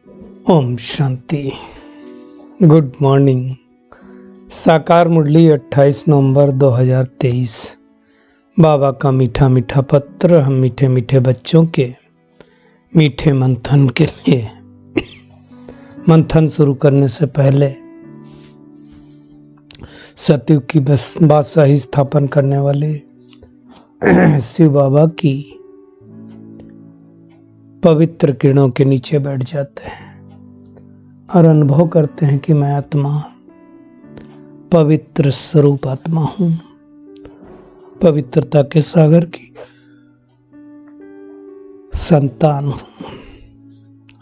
Om Shanti. Good morning. साकार मुरली 28 नवंबर 2023। बाबा का मीठा मीठा पत्र हम मीठे मीठे बच्चों के मीठे मंथन के लिए। मंथन शुरू करने से पहले सतयुग की बादशाही स्थापन करने वाले शिव बाबा की पवित्र किरणों के नीचे बैठ जाते हैं और अनुभव करते हैं कि मैं आत्मा, पवित्र स्वरूप आत्मा हूं, पवित्रता के सागर की संतान हूं।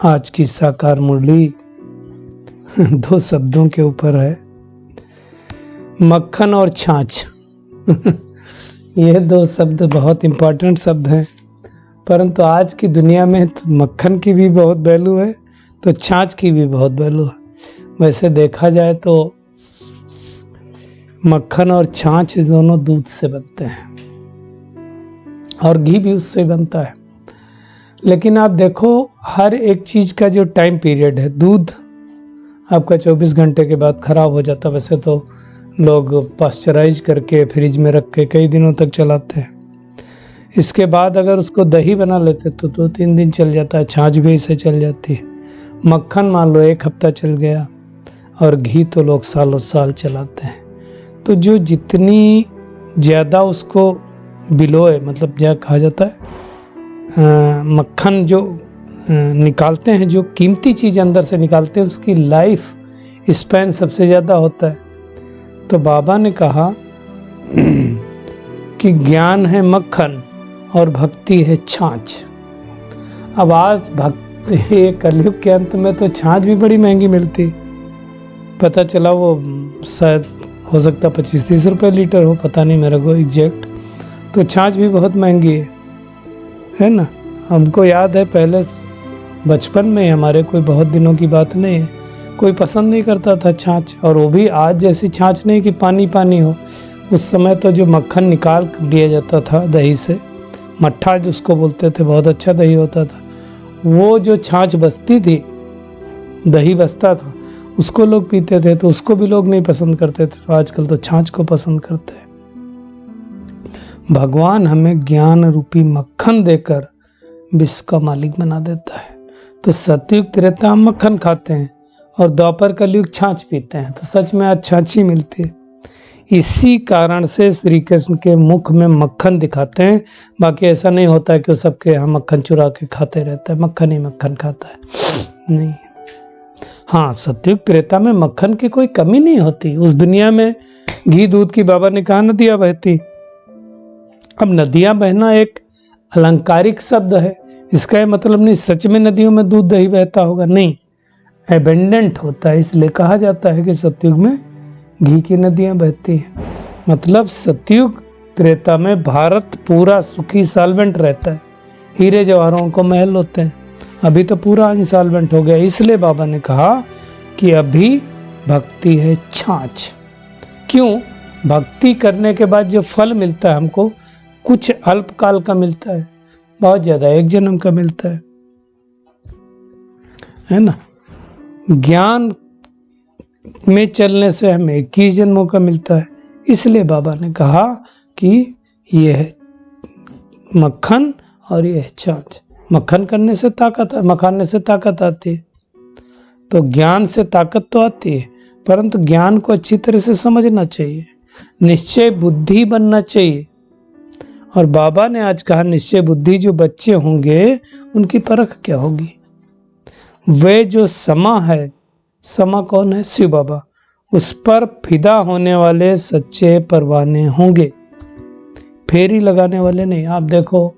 आज की साकार मुरली 2 शब्दों के ऊपर है, मक्खन और छाछ। ये 2 शब्द बहुत इंपॉर्टेंट शब्द हैं, परंतु आज की दुनिया में तो मक्खन की भी बहुत वैल्यू है तो छाछ की भी बहुत वैल्यू है। वैसे देखा जाए तो मक्खन और छाछ दोनों दूध से बनते हैं और घी भी उससे बनता है। लेकिन आप देखो, हर एक चीज़ का जो टाइम पीरियड है, दूध आपका 24 घंटे के बाद ख़राब हो जाता। वैसे तो लोग पास्चराइज करके फ्रिज में रख के कई दिनों तक चलाते हैं। इसके बाद अगर उसको दही बना लेते तो 2-3 दिन चल जाता है। छाछ भी इससे चल जाती है। मक्खन मान लो 1 हफ्ता चल गया, और घी तो लोग सालों साल चलाते हैं। तो जो जितनी ज़्यादा उसको बिलोए, मतलब क्या कहा जाता है, मक्खन जो निकालते हैं, जो कीमती चीज़ अंदर से निकालते हैं, उसकी लाइफ स्पैन सबसे ज़्यादा होता है। तो बाबा ने कहा कि ज्ञान है मक्खन और भक्ति है छाछ। अब आज ये कलयुग के अंत में तो छाछ भी बड़ी महंगी मिलती। पता चला वो शायद हो सकता 25-30 रुपये लीटर हो, पता नहीं मेरे को एग्जैक्ट। तो छाछ भी बहुत महंगी है ना। हमको याद है पहले बचपन में, हमारे कोई बहुत दिनों की बात नहीं है, कोई पसंद नहीं करता था छाछ। और वो भी आज जैसी छाछ नहीं कि पानी पानी हो। उस समय तो जो मक्खन निकाल दिया जाता था दही से, मट्ठा जिसको बोलते थे, बहुत अच्छा दही होता था। वो जो छाछ बचती थी, दही बचता था, उसको लोग पीते थे। तो उसको भी लोग नहीं पसंद करते थे। तो आजकल तो छाछ को पसंद करते हैं। भगवान हमें ज्ञान रूपी मक्खन देकर विश्व का मालिक बना देता है। तो सतयुग त्रेता हम मक्खन खाते हैं और द्वापर कलयुग छाछ पीते हैं। तो सच में आज छाछ ही मिलती है। इसी कारण से श्री कृष्ण के मुख में मक्खन दिखाते हैं। बाकी ऐसा नहीं होता है कि वो सबके यहाँ मक्खन चुरा के खाते रहता है, मक्खन ही मक्खन खाता है, नहीं। हाँ, सतयुग त्रेता में मक्खन की कोई कमी नहीं होती। उस दुनिया में घी दूध की बाबा ने कहा नदियाँ बहती। अब नदियाँ बहना एक अलंकारिक शब्द है। इसका ये मतलब नहीं सच में नदियों में दूध दही बहता होगा, नहीं। एबेंडेंट होता है, इसलिए कहा जाता है कि सतयुग में घी की नदियां बहती हैं। मतलब सतयुग त्रेता में भारत पूरा सुखी सॉल्वेंट रहता है। हीरे जवाहरों को महल होते हैं। अभी तो पूरा इंसॉल्वेंट हो गया। इसलिए बाबा ने कहा कि अभी भक्ति है छाछ। क्यों? भक्ति करने के बाद जो फल मिलता है हमको, कुछ अल्पकाल का मिलता है, बहुत ज़्यादा 1 जन्म का मिलता है ना। ज्ञान में चलने से हमें 21 जन्मों का मिलता है। इसलिए बाबा ने कहा कि ये है मक्खन और ये है छाछ। मक्खन करने से ताकत, मखाने से ताकत आती है। तो ज्ञान से ताकत तो आती है, परंतु ज्ञान को अच्छी तरह से समझना चाहिए, निश्चय बुद्धि बनना चाहिए। और बाबा ने आज कहा निश्चय बुद्धि जो बच्चे होंगे उनकी परख क्या होगी। वे जो समा है, समा कौन है? शिव बाबा। उस पर फिदा होने वाले सच्चे परवाने होंगे, फेरी लगाने वाले नहीं। आप देखो,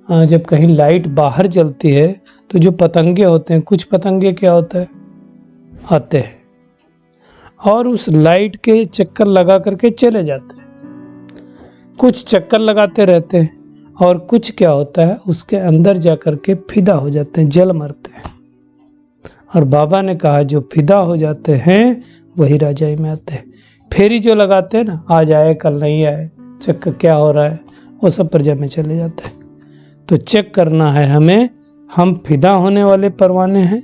जब कहीं लाइट बाहर जलती है तो जो पतंगे होते हैं, कुछ पतंगे क्या होता है, आते हैं और उस लाइट के चक्कर लगा करके चले जाते हैं। कुछ चक्कर लगाते रहते हैं और कुछ क्या होता है, उसके अंदर जा करके फिदा हो जाते हैं, जल मरते हैं। और बाबा ने कहा जो फिदा हो जाते हैं वही राजाई में आते हैं। फेरी जो लगाते हैं ना, आज आए कल नहीं आए, चक्कर क्या हो रहा है, वो सब प्रजा में चले जाते हैं। तो चेक करना है हमें, हम फिदा होने वाले परवाने हैं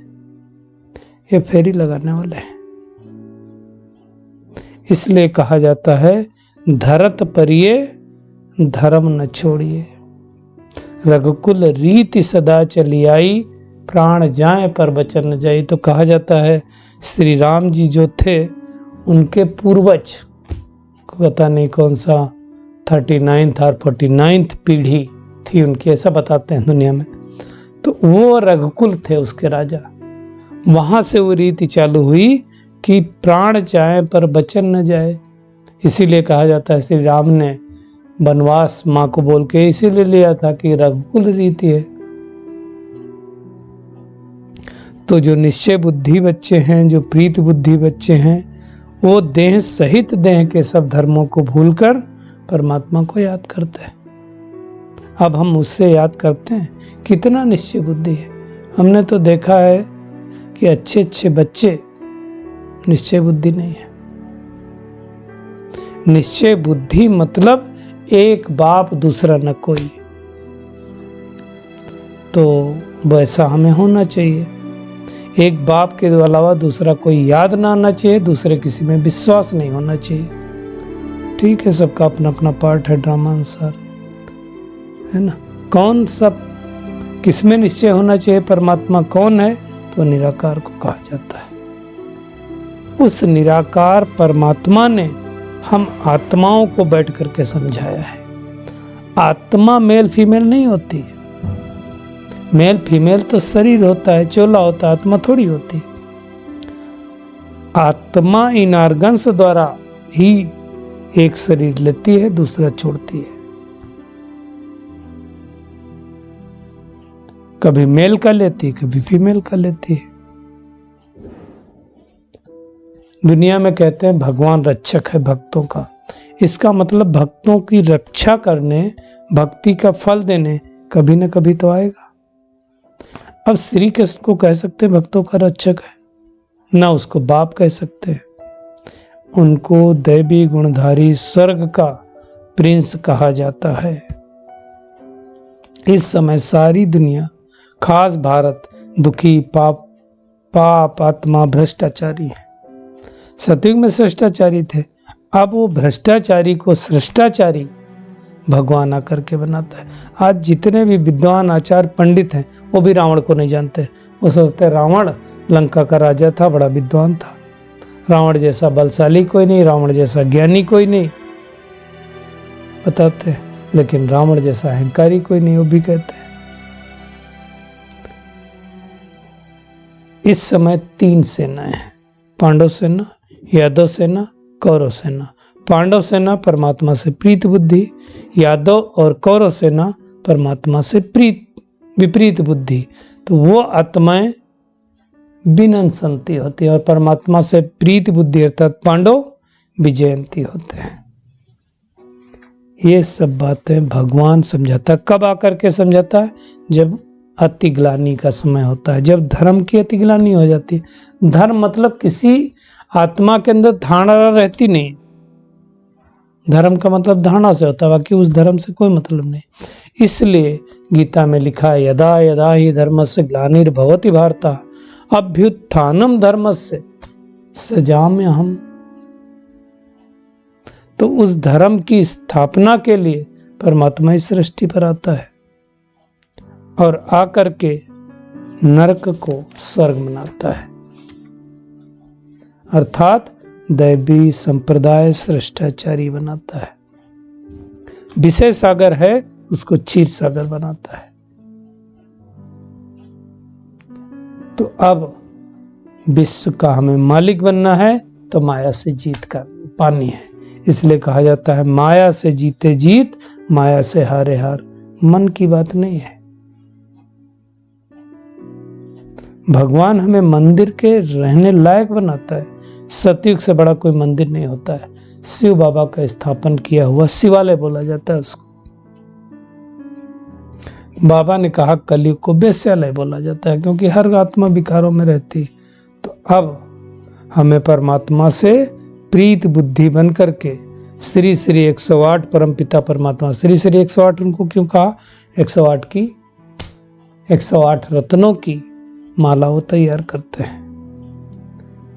ये फेरी लगाने वाले हैं। इसलिए कहा जाता है धरत परिये धर्म न छोड़िए, रघुकुल रीति सदा चली आई, प्राण जाए पर वचन न जाई। तो कहा जाता है श्री राम जी जो थे उनके पूर्वज, पता नहीं कौन सा 39th और 49th पीढ़ी थी उनकी, ऐसा बताते हैं दुनिया में। तो वो रघुकुल थे उसके राजा, वहां से वो रीति चालू हुई कि प्राण जाए पर वचन न जाए। इसीलिए कहा जाता है श्री राम ने वनवास माँ को बोल के इसीलिए लिया था कि रघुकुल रीति है। तो जो निश्चय बुद्धि बच्चे हैं, जो प्रीत बुद्धि बच्चे हैं, वो देह सहित देह के सब धर्मों को भूलकर परमात्मा को याद करते हैं। अब हम उससे याद करते हैं, कितना निश्चय बुद्धि है। हमने तो देखा है कि अच्छे अच्छे बच्चे निश्चय बुद्धि नहीं है। निश्चय बुद्धि मतलब एक बाप दूसरा न कोई, तो वैसा हमें होना चाहिए। एक बाप के अलावा दूसरा कोई याद ना आना चाहिए, दूसरे किसी में विश्वास नहीं होना चाहिए। ठीक है, सबका अपना अपना पार्ट है ड्रामा अनुसार, है ना। कौन सब किसमें निश्चय होना चाहिए, परमात्मा कौन है, तो निराकार को कहा जाता है। उस निराकार परमात्मा ने हम आत्माओं को बैठ करके समझाया है। आत्मा मेल फीमेल नहीं होती है। मेल फीमेल तो शरीर होता है, चोला होता है, आत्मा थोड़ी होती। आत्मा इन ऑर्गन्स द्वारा ही एक शरीर लेती है, दूसरा छोड़ती है। कभी मेल का लेती है, कभी फीमेल का लेती है। दुनिया में कहते हैं भगवान रक्षक है भक्तों का। इसका मतलब भक्तों की रक्षा करने, भक्ति का फल देने कभी न कभी तो आएगा। अब श्री कृष्ण को कह सकते हैं भक्तों का रक्षक है, ना उसको बाप कह सकते हैं। उनको दैवी गुणधारी स्वर्ग का प्रिंस कहा जाता है। इस समय सारी दुनिया, खास भारत, दुखी, पाप आत्मा, भ्रष्टाचारी है। सतयुग में श्रेष्ठाचारी थे, अब वो भ्रष्टाचारी को श्रेष्ठाचारी भगवान आकर के बनाता है। आज जितने भी विद्वान आचार्य पंडित हैं वो भी रावण को नहीं जानते। वो सोचते रावण लंका का राजा था, बड़ा विद्वान था। रावण जैसा बलशाली कोई नहीं, रावण जैसा ज्ञानी कोई नहीं बताते हैं, लेकिन रावण जैसा अहंकारी कोई नहीं, वो भी कहते हैं। इस समय 3 सेनाएं हैं, पांडव सेना, यादव सेना, कौरव सेना। पांडव सेना परमात्मा से प्रीत बुद्धि, यादव और कौरव सेना परमात्मा से विपरीत बुद्धि। तो वो आत्माएं विनंसंती होती है और परमात्मा से प्रीत बुद्धि अर्थात पांडव विजयंती होते हैं। ये सब बातें भगवान समझाता है। कब आकर के समझाता है? जब अतिग्लानि का समय होता है, जब धर्म की अतिग्लानि हो जाती है। धर्म मतलब किसी आत्मा के अंदर धारणा रहती नहीं। धर्म का मतलब धारणा से होता है, बाकी उस धर्म से कोई मतलब नहीं। इसलिए गीता में लिखा है यदा यदा ही धर्मस्य ग्लानिर्भवति भारत अभ्युत्थानम धर्मस्य सजाम्यहम्। तो उस धर्म की स्थापना के लिए परमात्मा इस सृष्टि पर आता है और आकर के नरक को स्वर्ग बनाता है, अर्थात दैवी संप्रदाय श्रेष्ठाचारी बनाता है। विषय सागर है, उसको क्षीर सागर बनाता है। तो अब विश्व का हमें मालिक बनना है तो माया से जीत का पानी है। इसलिए कहा जाता है माया से जीते जीत, माया से हारे हार। मन की बात नहीं है। भगवान हमें मंदिर के रहने लायक बनाता है। सतयुग से बड़ा कोई मंदिर नहीं होता है। शिव बाबा का स्थापन किया हुआ शिवालय बोला जाता है उसको। बाबा ने कहा कलयुग को वेश्यालय बोला जाता है, क्योंकि हर आत्मा विकारों में रहती है। तो अब हमें परमात्मा से प्रीत बुद्धि बन करके श्री श्री 108 परम पिता परमात्मा, श्री श्री 108 उनको क्यों कहा? 108 रत्नों की माला वो तैयार करते हैं।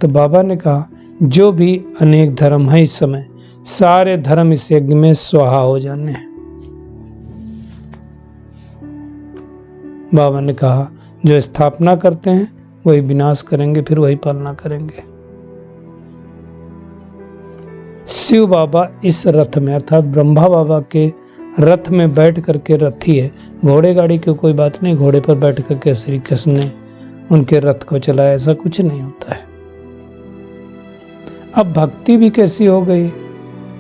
तो बाबा ने कहा जो भी अनेक धर्म है इस समय, सारे धर्म इस यज्ञ में स्वाहा हो जाने हैं। बाबा ने कहा जो स्थापना करते हैं वही विनाश करेंगे, फिर वही पालना करेंगे। शिव बाबा इस रथ में अर्थात ब्रह्मा बाबा के रथ में बैठ करके रथी है। घोड़े गाड़ी की कोई बात नहीं, घोड़े पर बैठ करके श्री कृष्ण ने उनके रथ को चलाया, ऐसा कुछ नहीं होता है। अब भक्ति भी कैसी हो गई,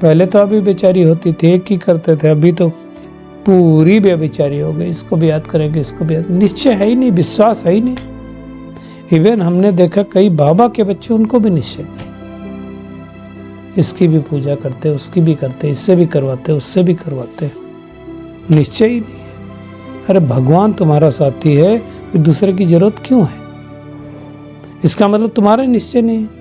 पहले तो अभी बेचारी होती थी, एक ही करते थे, अभी तो पूरी बेचारी हो गई। इसको भी याद करेंगे, इसको भी याद, निश्चय है ही नहीं, विश्वास है ही नहीं। इवन हमने देखा कई बाबा के बच्चे, उनको भी निश्चय नहीं, इसकी भी पूजा करते, उसकी भी करते, इससे भी करवाते, उससे भी करवाते, निश्चय ही नहीं है। अरे भगवान तुम्हारा साथी है, फिर दूसरे की जरूरत क्यों है? इसका मतलब तुम्हारा निश्चय नहीं है।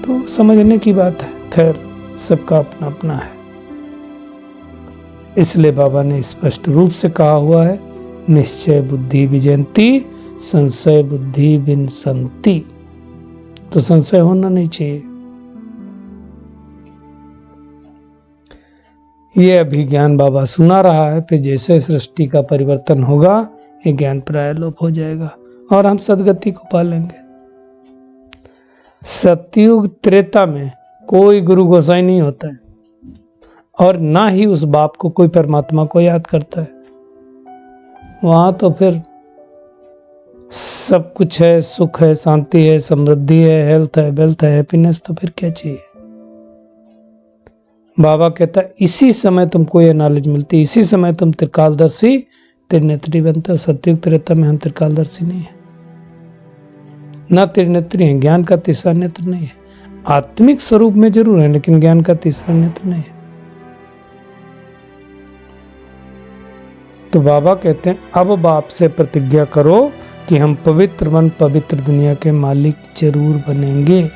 तो समझने की बात है। खैर, सबका अपना अपना है। इसलिए बाबा ने स्पष्ट रूप से कहा हुआ है, निश्चय बुद्धि विजयंती, संशय बुद्धि विनसंती। तो संशय होना नहीं चाहिए। ये अभी ज्ञान बाबा सुना रहा है, फिर जैसे सृष्टि का परिवर्तन होगा ये ज्ञान प्राय लोप हो जाएगा और हम सदगति को पालेंगे। सतयुग त्रेता में कोई गुरु गोसाई नहीं होता है और ना ही उस बाप को कोई परमात्मा को याद करता है। वहां तो फिर सब कुछ है, सुख है, शांति है, समृद्धि है, हेल्थ है, वेल्थ है, हैप्पीनेस, तो फिर क्या चाहिए? बाबा कहता है इसी समय तुमको ये नॉलेज मिलती है, इसी समय तुम त्रिकालदर्शी त्रिनेत्री बनते हो। सतयुग त्रेता में हम त्रिकालदर्शी नहीं है, ना त्रिनेत्री है, ज्ञान का तीसरा नेत्र नहीं है। आत्मिक स्वरूप में जरूर है, लेकिन ज्ञान का तीसरा नेत्र नहीं है। तो बाबा कहते हैं अब बाप से प्रतिज्ञा करो कि हम पवित्र मन पवित्र दुनिया के मालिक जरूर बनेंगे।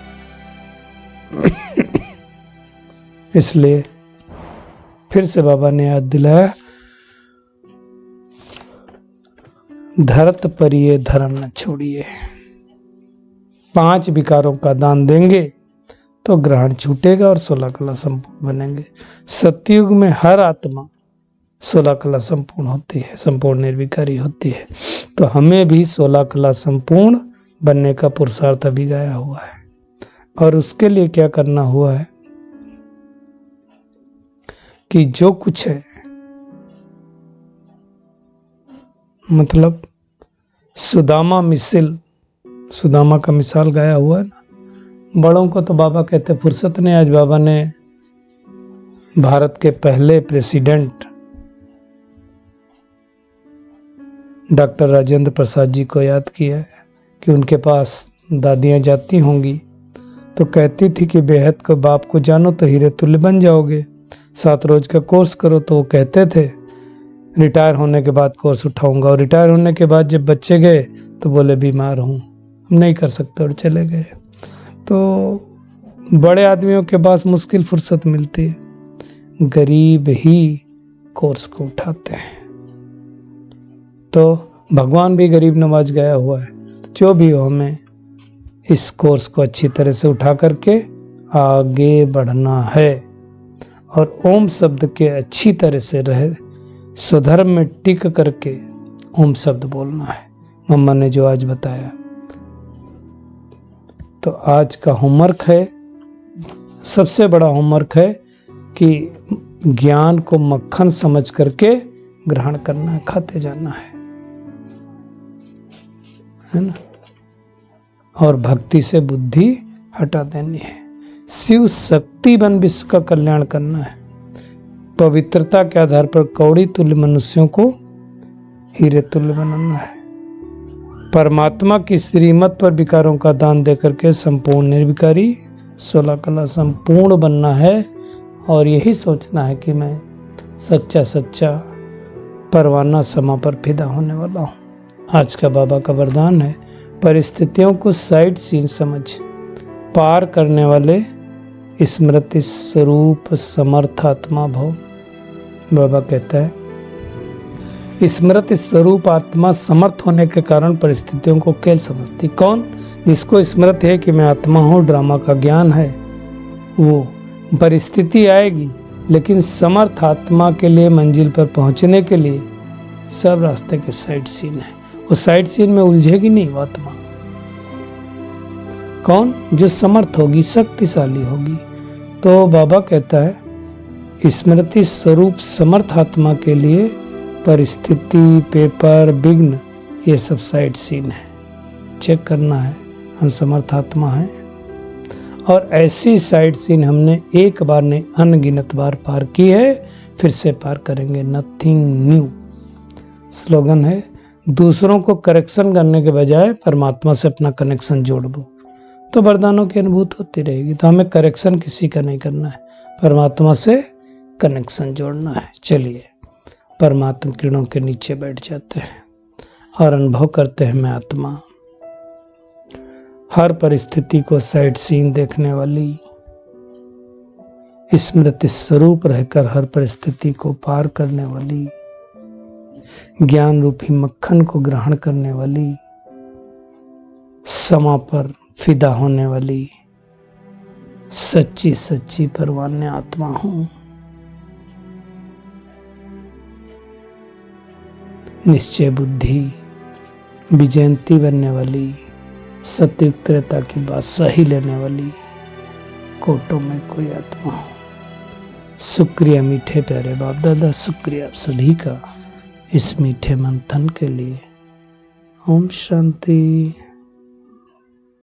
इसलिए फिर से बाबा ने याद दिलाया, धरत परिये धर्म न छोड़िए। 5 विकारों का दान देंगे तो ग्रहण छूटेगा और 16 कला संपूर्ण बनेंगे। सतयुग में हर आत्मा 16 कला संपूर्ण होती है, संपूर्ण निर्विकारी होती है। तो हमें भी 16 कला संपूर्ण बनने का पुरुषार्थ अभी गाया हुआ है। और उसके लिए क्या करना हुआ है कि जो कुछ है, मतलब सुदामा का मिसाल गाया हुआ है ना। बड़ों को तो बाबा कहते फुर्सत नहीं। आज बाबा ने भारत के पहले प्रेसिडेंट डॉक्टर राजेंद्र प्रसाद जी को याद किया है कि उनके पास दादियां जाती होंगी तो कहती थी कि बेहद को बाप को जानो तो हीरे तुल्य बन जाओगे, 7 रोज का कोर्स करो। तो वो कहते थे रिटायर होने के बाद कोर्स उठाऊंगा, और रिटायर होने के बाद जब बच्चे गए तो बोले बीमार हूँ, हम नहीं कर सकते, और चले गए। तो बड़े आदमियों के पास मुश्किल फुर्सत मिलती है, गरीब ही कोर्स को उठाते हैं। तो भगवान भी गरीब नवाज गया हुआ है। जो भी हो, हमें इस कोर्स को अच्छी तरह से उठा करके आगे बढ़ना है और ओम शब्द के अच्छी तरह से रहे, स्वधर्म में टिक करके ओम शब्द बोलना है। मम्मा ने जो आज बताया, तो आज का होमवर्क है, सबसे बड़ा होमवर्क है कि ज्ञान को मक्खन समझ करके ग्रहण करना है, खाते जाना है ना। और भक्ति से बुद्धि हटा देनी है। शिव शक्ति बन विश्व का कल्याण करना है। पवित्रता के आधार पर कौड़ी तुल्य मनुष्यों को हीरे तुल्य बनाना है। परमात्मा की श्रीमत पर विकारों का दान देकर के संपूर्ण निर्विकारी 16 कला संपूर्ण बनना है। और यही सोचना है कि मैं सच्चा परवाना समा पर फिदा होने वाला हूँ। आज का बाबा का वरदान है, परिस्थितियों को साइड सीन समझ पार करने वाले स्मृति स्वरूप समर्थात्मा भव। बाबा कहता है स्मृति स्वरूप आत्मा समर्थ होने के कारण परिस्थितियों को खेल समझती। कौन? जिसको स्मृति है कि मैं आत्मा हूँ, ड्रामा का ज्ञान है, वो परिस्थिति आएगी लेकिन समर्थ आत्मा के लिए मंजिल पर पहुंचने के लिए सब रास्ते के साइड सीन है। वो साइड सीन में उलझेगी नहीं वो आत्मा। कौन? जो समर्थ होगी, शक्तिशाली होगी। तो बाबा कहता है स्मृति स्वरूप समर्थ आत्मा के लिए परिस्थिति, पेपर, विघ्न, ये सब साइड सीन है। चेक करना है हम समर्थ आत्मा हैं, और ऐसी साइड सीन हमने एक बार नहीं अनगिनत बार पार की है, फिर से पार करेंगे। नथिंग न्यू स्लोगन है। दूसरों को करेक्शन करने के बजाय परमात्मा से अपना कनेक्शन जोड़ दो तो वरदानों की अनुभूति होती रहेगी। तो हमें करेक्शन किसी का नहीं करना है, परमात्मा से कनेक्शन जोड़ना है। चलिए परमात्मा किरणों के नीचे बैठ जाते हैं और अनुभव करते हैं मैं आत्मा। हर परिस्थिति को साइड सीन देखने वाली, स्मृति स्वरूप रहकर हर परिस्थिति को पार करने वाली, ज्ञान रूपी मक्खन को ग्रहण करने वाली, समा पर फिदा होने वाली सच्ची सच्ची परवान्य आत्मा हूं। निश्चय बुद्धि, विजयंती बनने वाली, सत्युक्तता की बात सही लेने वाली, कोटों में कोई आत्मा हो। शुक्रिया मीठे प्यारे बाप दादा, शुक्रिया आप सभी का इस मीठे मंथन के लिए। ओम शांति।